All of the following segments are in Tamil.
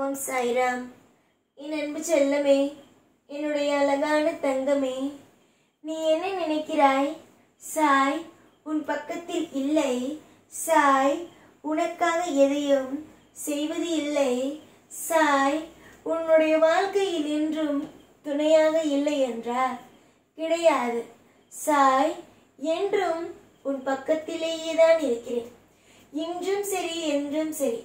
ஓம் சாய்ராம். என் அன்பு செல்லமே, என்னுடைய அழகான தங்கமே, நீ என்ன நினைக்கிறாய்? சாய் உன் பக்கத்தில் இல்லை. சாய் உனக்காக எதையும் செய்வது இல்லை. சாய் உன்னுடைய வாழ்க்கையில் என்றும் துணையாக இல்லை என்றார் கிடையாது. சாய் என்றும் உன் பக்கத்திலேயே தான் இருக்கிறேன். இன்றும் சரி என்றும் சரி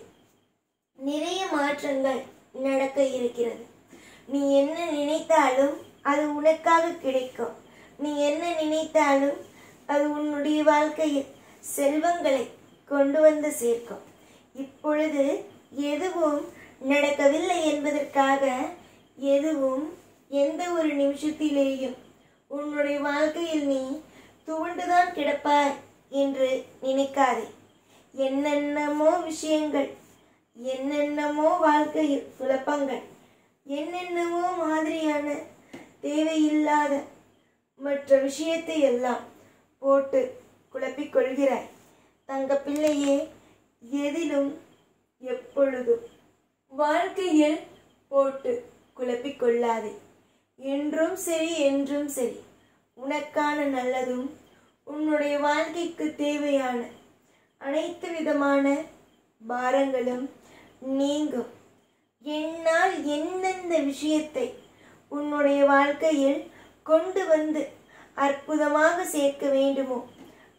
நிறைய மாற்றங்கள் நடக்க இருக்கிறது. நீ என்ன நினைத்தாலும் அது உனக்காக கிடைக்கும். நீ என்ன நினைத்தாலும் அது உன்னுடைய வாழ்க்கையில் செல்வங்களை கொண்டு வந்து சேர்க்கும். இப்பொழுது எதுவும் நடக்கவில்லை என்பதற்காக எதுவும் எந்த ஒரு நிமிஷத்திலேயும் உன்னுடைய வாழ்க்கையில் நீ துவண்டுதான் கிடப்பாய் என்று நினைக்காதே. என்னென்னமோ விஷயங்கள், என்னென்னமோ வாழ்க்கையில் குழப்பங்கள், என்னென்னமோ மாதிரியான தேவையில்லாத மற்ற விஷயத்தை எல்லாம் போட்டு குழப்பிக்கொள்கிறாய். தங்க பிள்ளையே, எதிலும் எப்பொழுதும் வாழ்க்கையில் போட்டு குழப்பிக்கொள்ளாதே. என்றும் சரி என்றும் சரி உனக்கான நல்லதும் உன்னுடைய வாழ்க்கைக்கு தேவையான அனைத்து விதமான பாரங்களும் நீங்கும். என்னால் எந்தெந்த விஷயத்தை உன்னுடைய வாழ்க்கையில் கொண்டு வந்து அற்புதமாக சேர்க்க வேண்டுமோ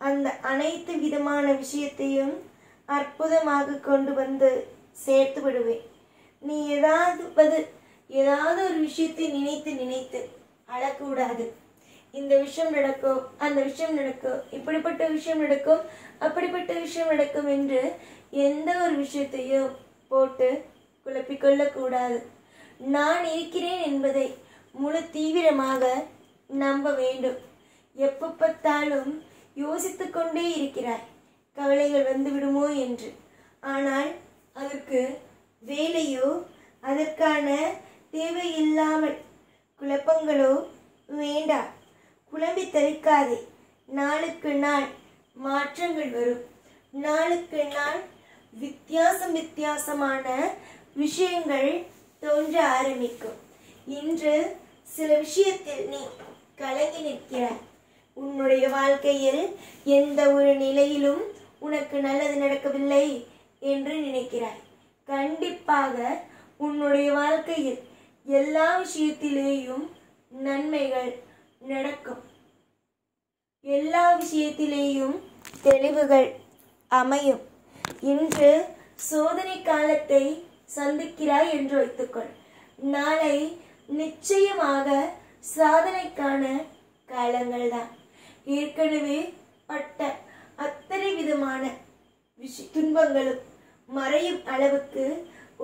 அந்த அனைத்து விதமான விஷயத்தையும் அற்புதமாக கொண்டு வந்து சேர்த்து விடுவேன். நீ ஏதாவது ஒரு விஷயத்தை நினைத்து நினைத்து அழக்கூடாது. இந்த விஷயம் நடக்கும், அந்த விஷயம் நடக்கும், இப்படிப்பட்ட விஷயம் நடக்கும், அப்படிப்பட்ட விஷயம் நடக்கும் என்று எந்த ஒரு விஷயத்தையும் போட்டு குழப்பிக்கொள்ளக்கூடாது. நான் இருக்கிறேன் என்பதை முழு தீவிரமாக நம்ப வேண்டும். எப்ப பார்த்தாலும் யோசித்து கொண்டே இருக்கிறாய், கவலைகள் வந்து விடுமோ என்று. ஆனால் அதற்கு வேலையோ அதற்கான தேவையில்லாமல் குழப்பங்களோ வேண்டாம். குழம்பி தவிக்காதே. நாளுக்கு நாள் மாற்றங்கள் வரும். நாளுக்கு நாள் வித்தியாசமான விஷயங்கள் தோன்ற ஆரம்பிக்கும். இன்று சில விஷயத்தில் நீ கலங்கி நிற்கிறாய். உன்னுடைய வாழ்க்கையில் எந்த ஒரு நிலையிலும் உனக்கு நல்லது நடக்கவில்லை என்று நினைக்கிறாய். கண்டிப்பாக உன்னுடைய வாழ்க்கையில் எல்லா விஷயத்திலேயும் நன்மைகள் நடக்கும். எல்லா விஷயத்திலேயும் தெளிவுகள் அமையும். இன்று சோதனை காலத்தை சந்திக்கிறாய் என்று வைத்துக்கொள். நாளை நிச்சயமாக சாதனைக்கான காலங்கள் தான். ஏற்கனவே பட்ட அத்தனை விதமான துன்பங்களும் மறையும் அளவுக்கு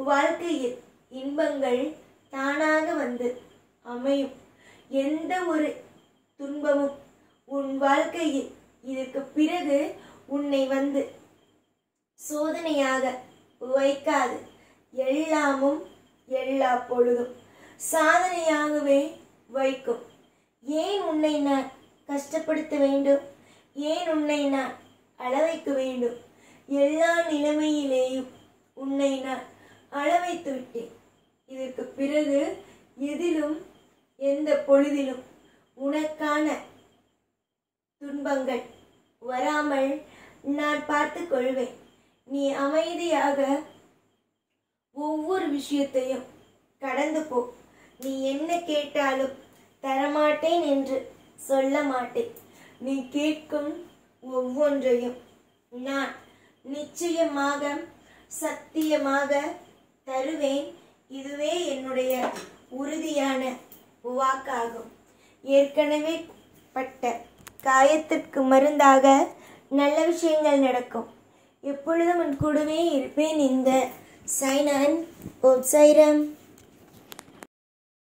வாழ்க்கையில் இன்பங்கள் தானாக வந்து அமையும். எந்த ஒரு துன்பமும் உன் வாழ்க்கையில் இதற்கு பிறகு உன்னை வந்து சோதனையாக வைக்காது. எல்லாமும் எல்லா பொழுதும் சாதனையாகவே வைக்கும். ஏன் உன்னை நான் கஷ்டப்படுத்த வேண்டும்? ஏன் உன்னை நான் அழ வைக்க வேண்டும்? எல்லா நிலைமையிலேயும் உன்னை நான் அழ வைத்து விட்டேன். இதற்கு பிறகு எதிலும் எந்த பொழுதிலும் உனக்கான துன்பங்கள் வராமல் நான் பார்த்து கொள்வேன். நீ அமைதியாக ஒவ்வொரு விஷயத்தையும் கடந்து போ. நீ என்ன கேட்டாலும் தரமாட்டேன் என்று சொல்ல மாட்டேன். நீ கேட்கும் ஒவ்வொன்றையும் நான் நிச்சயமாக சத்தியமாக தருவேன். இதுவே என்னுடைய உறுதியான வாக்காகும். ஏற்கனவே பட்ட காயத்திற்கு மருந்தாக நல்ல விஷயங்கள் நடக்கும். எப்பொழுதும் உன் கூடவே இருப்பேன். இந்த சாய்நாதன். ஓம் சாய்ராம்.